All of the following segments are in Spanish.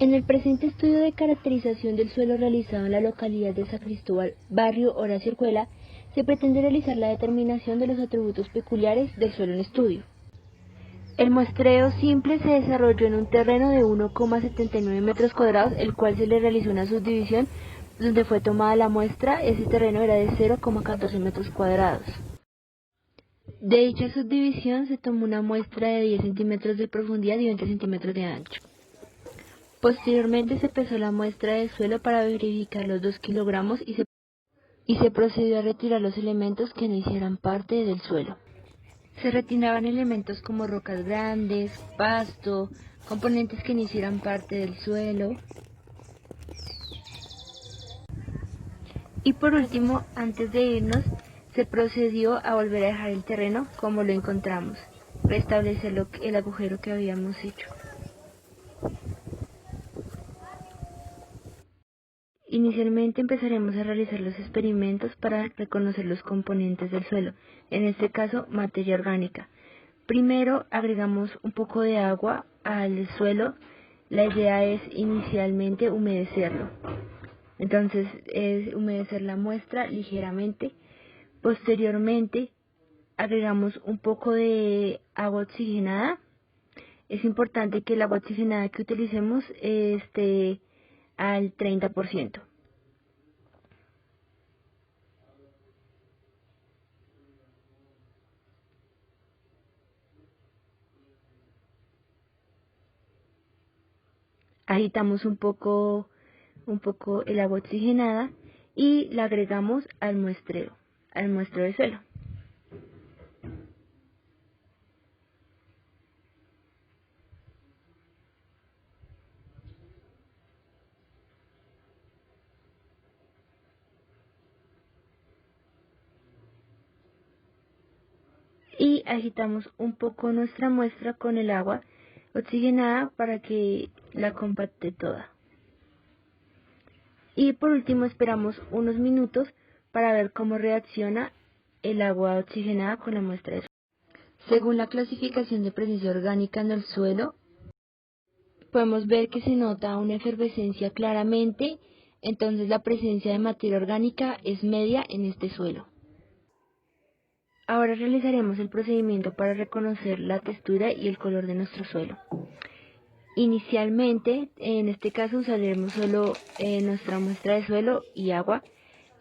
En el presente estudio de caracterización del suelo realizado en la localidad de San Cristóbal, barrio Horacio Arcuela, se pretende realizar la determinación de los atributos peculiares del suelo en estudio. El muestreo simple se desarrolló en un terreno de 1,79 metros cuadrados, el cual se le realizó una subdivisión donde fue tomada la muestra. Ese terreno era de 0,14 metros cuadrados. De dicha subdivisión se tomó una muestra de 10 centímetros de profundidad y 20 centímetros de ancho. Posteriormente se pesó la muestra del suelo para verificar los 2 kilogramos y se procedió a retirar los elementos que no hicieran parte del suelo. Se retiraban elementos como rocas grandes, pasto, componentes que no hicieran parte del suelo. Y por último, antes de irnos, se procedió a volver a dejar el terreno como lo encontramos, restablecer el agujero que habíamos hecho. Inicialmente empezaremos a realizar los experimentos para reconocer los componentes del suelo, en este caso materia orgánica. Primero agregamos un poco de agua al suelo. La idea es inicialmente humedecerlo. Entonces es humedecer la muestra ligeramente. Posteriormente agregamos un poco de agua oxigenada. Es importante que el agua oxigenada que utilicemos esté al 30%. Agitamos un poco el agua oxigenada y la agregamos al muestreo de suelo. Y agitamos un poco nuestra muestra con el agua oxigenada para que la compacte toda. Y por último esperamos unos minutos para ver cómo reacciona el agua oxigenada con la muestra de suelo. Según la clasificación de presencia orgánica en el suelo, podemos ver que se nota una efervescencia claramente, entonces la presencia de materia orgánica es media en este suelo. Ahora realizaremos el procedimiento para reconocer la textura y el color de nuestro suelo. Inicialmente, en este caso usaremos solo nuestra muestra de suelo y agua,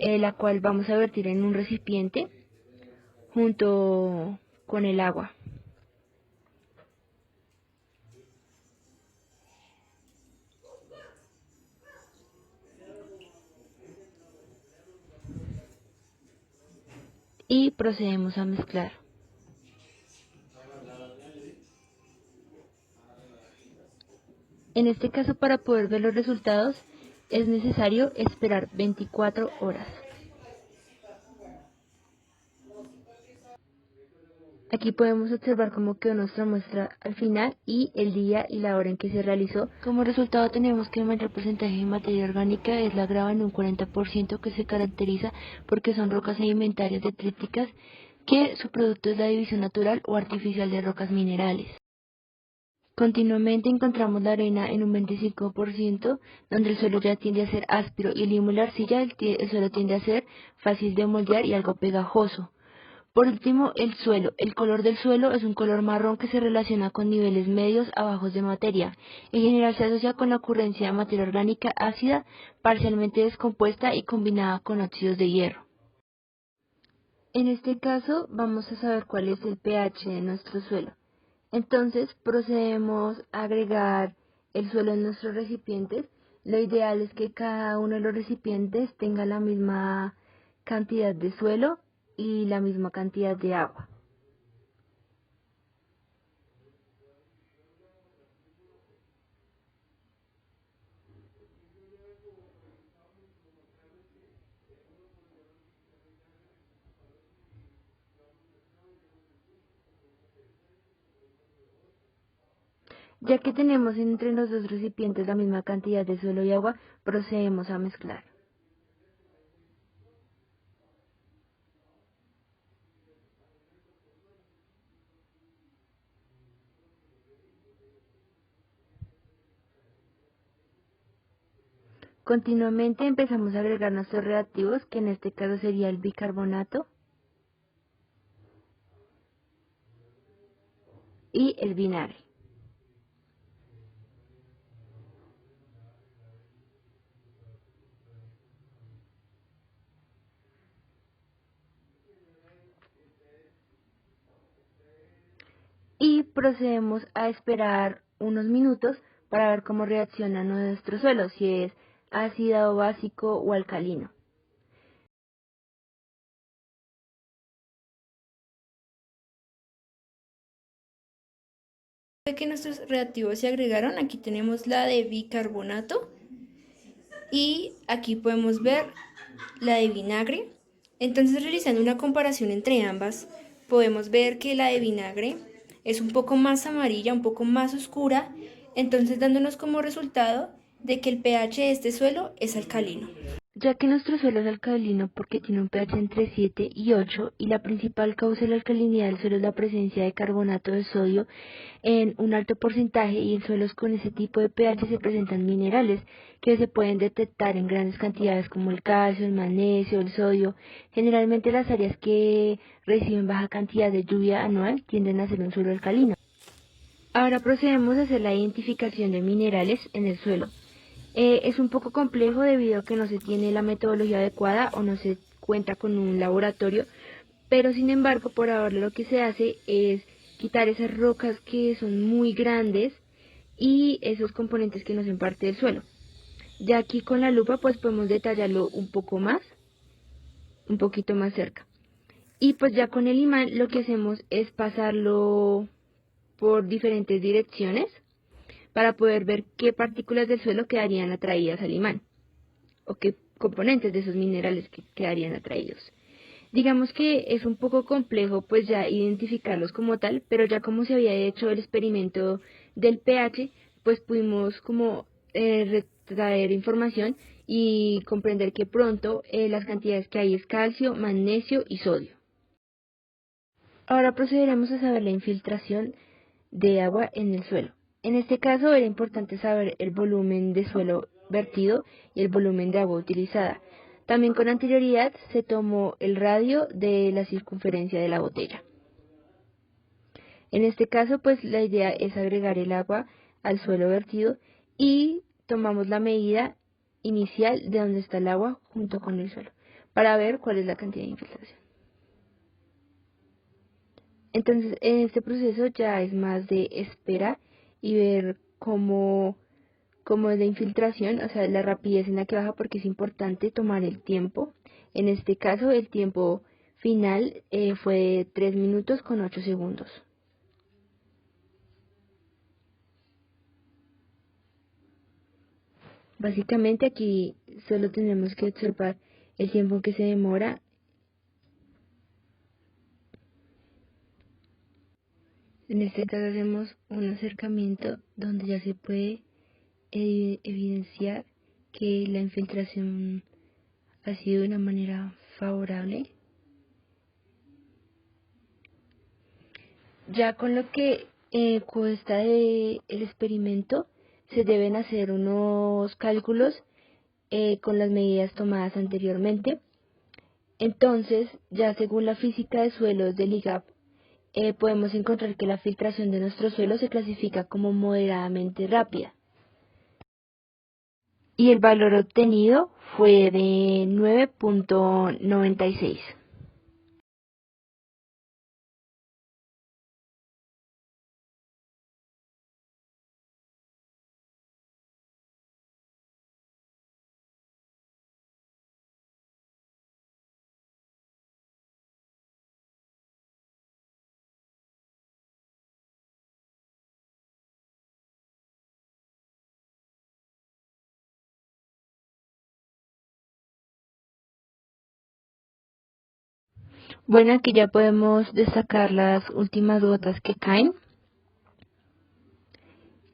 la cual vamos a vertir en un recipiente junto con el agua. Y procedemos a mezclar. En este caso, para poder ver los resultados, es necesario esperar 24 horas. Aquí podemos observar cómo quedó nuestra muestra al final y el día y la hora en que se realizó. Como resultado tenemos que el mayor porcentaje de materia orgánica es la grava en un 40%, que se caracteriza porque son rocas sedimentarias detríticas, que su producto es la división natural o artificial de rocas minerales. Continuamente encontramos la arena en un 25%, donde el suelo ya tiende a ser áspero, y el limo y la arcilla, el suelo tiende a ser fácil de moldear y algo pegajoso. Por último, el suelo. El color del suelo es un color marrón que se relaciona con niveles medios a bajos de materia. En general se asocia con la ocurrencia de materia orgánica ácida, parcialmente descompuesta y combinada con óxidos de hierro. En este caso vamos a saber cuál es el pH de nuestro suelo. Entonces procedemos a agregar el suelo en nuestros recipientes. Lo ideal es que cada uno de los recipientes tenga la misma cantidad de suelo y la misma cantidad de agua. Ya que tenemos entre los dos recipientes la misma cantidad de suelo y agua, procedemos a mezclar. Continuamente empezamos a agregar nuestros reactivos, que en este caso sería el bicarbonato y el vinagre. Y procedemos a esperar unos minutos para ver cómo reacciona nuestro suelo, si es ácido, básico o alcalino. De que nuestros reactivos se agregaron, aquí tenemos la de bicarbonato y aquí podemos ver la de vinagre. Entonces, realizando una comparación entre ambas, podemos ver que la de vinagre es un poco más amarilla, un poco más oscura, entonces dándonos como resultado de que el pH de este suelo es alcalino. Ya que nuestro suelo es alcalino porque tiene un pH entre 7 y 8 y la principal causa de la alcalinidad del suelo es la presencia de carbonato de sodio en un alto porcentaje, y en suelos con ese tipo de pH se presentan minerales que se pueden detectar en grandes cantidades como el calcio, el magnesio, el sodio. Generalmente las áreas que reciben baja cantidad de lluvia anual tienden a ser un suelo alcalino. Ahora procedemos a hacer la identificación de minerales en el suelo. Es un poco complejo debido a que no se tiene la metodología adecuada o no se cuenta con un laboratorio, pero sin embargo por ahora lo que se hace es quitar esas rocas que son muy grandes y esos componentes que no hacen parte del suelo. Ya aquí con la lupa pues podemos detallarlo un poco más, un poquito más cerca. Y pues ya con el imán lo que hacemos es pasarlo por diferentes direcciones para poder ver qué partículas del suelo quedarían atraídas al imán o qué componentes de esos minerales que quedarían atraídos. Digamos que es un poco complejo pues ya identificarlos como tal, pero ya como se había hecho el experimento del pH, pues pudimos como retraer información y comprender que pronto las cantidades que hay es calcio, magnesio y sodio. Ahora procederemos a saber la infiltración de agua en el suelo. En este caso era importante saber el volumen de suelo vertido y el volumen de agua utilizada. También con anterioridad se tomó el radio de la circunferencia de la botella. En este caso pues la idea es agregar el agua al suelo vertido y tomamos la medida inicial de donde está el agua junto con el suelo para ver cuál es la cantidad de infiltración. Entonces, en este proceso ya es más de esperar y ver cómo es la infiltración, o sea, la rapidez en la que baja, porque es importante tomar el tiempo. En este caso, el tiempo final fue de 3 minutos con 8 segundos. Básicamente aquí solo tenemos que observar el tiempo en que se demora. En este caso hacemos un acercamiento donde ya se puede evidenciar que la infiltración ha sido de una manera favorable. Ya con lo que consta de el experimento, se deben hacer unos cálculos con las medidas tomadas anteriormente. Entonces, ya según la física de suelos del IGAP, podemos encontrar que la filtración de nuestro suelo se clasifica como moderadamente rápida. Y el valor obtenido fue de 9.96. Bueno, aquí ya podemos destacar las últimas gotas que caen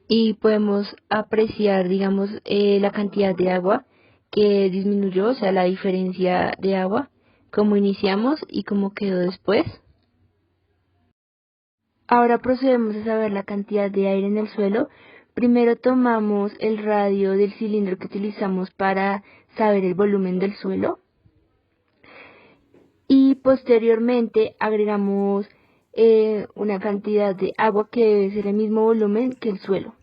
y podemos apreciar, digamos, la cantidad de agua que disminuyó, o sea, la diferencia de agua, cómo iniciamos y cómo quedó después. Ahora procedemos a saber la cantidad de aire en el suelo, Primero tomamos el radio del cilindro que utilizamos para saber el volumen del suelo y posteriormente agregamos una cantidad de agua que debe ser el mismo volumen que el suelo.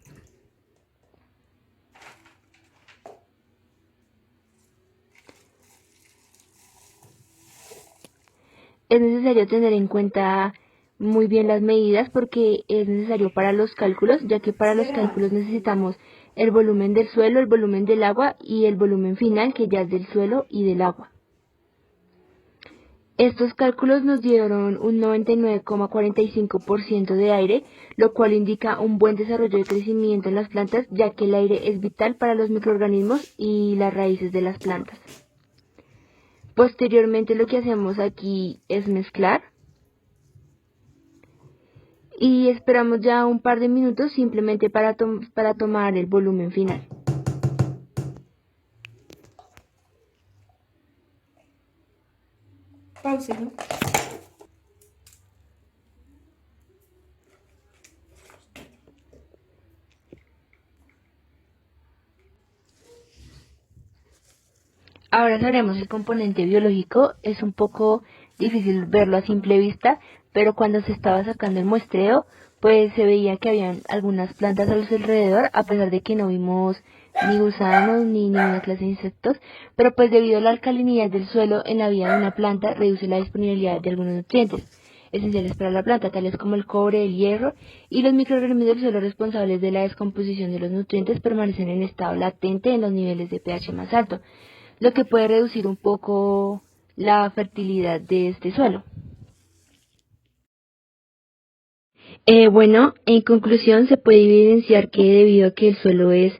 Es necesario tener en cuenta muy bien las medidas porque es necesario para los cálculos, ya que para los cálculos necesitamos el volumen del suelo, el volumen del agua y el volumen final, que ya es del suelo y del agua. Estos cálculos nos dieron un 99,45% de aire, lo cual indica un buen desarrollo de crecimiento en las plantas, ya que el aire es vital para los microorganismos y las raíces de las plantas. Posteriormente lo que hacemos aquí es mezclar y esperamos ya un par de minutos simplemente para tomar el volumen final. Páuselo. Ahora sabremos el componente biológico. Es un poco difícil verlo a simple vista, pero cuando se estaba sacando el muestreo, pues se veía que habían algunas plantas a los alrededor, a pesar de que no vimos ni gusanos ni ninguna clase de insectos, pero pues debido a la alcalinidad del suelo en la vida de una planta reduce la disponibilidad de algunos nutrientes esenciales para la planta, tales como el cobre, el hierro, y los microorganismos del suelo responsables de la descomposición de los nutrientes permanecen en estado latente en los niveles de pH más alto, lo que puede reducir un poco la fertilidad de este suelo. Bueno, en conclusión se puede evidenciar que debido a que el suelo es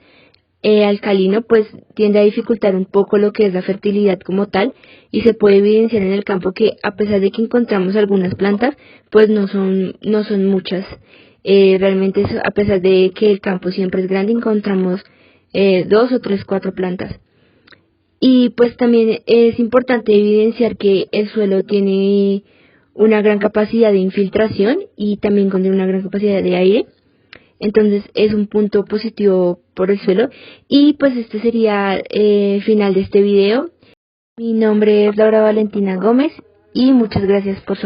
alcalino, pues tiende a dificultar un poco lo que es la fertilidad como tal, y se puede evidenciar en el campo que a pesar de que encontramos algunas plantas, pues no son muchas. Realmente a pesar de que el campo siempre es grande, encontramos 2 o 3, 4 plantas. Y pues también es importante evidenciar que el suelo tiene una gran capacidad de infiltración y también contiene una gran capacidad de aire. Entonces es un punto positivo por el suelo. Y pues este sería el final de este video. Mi nombre es Laura Valentina Gómez y muchas gracias por su atención.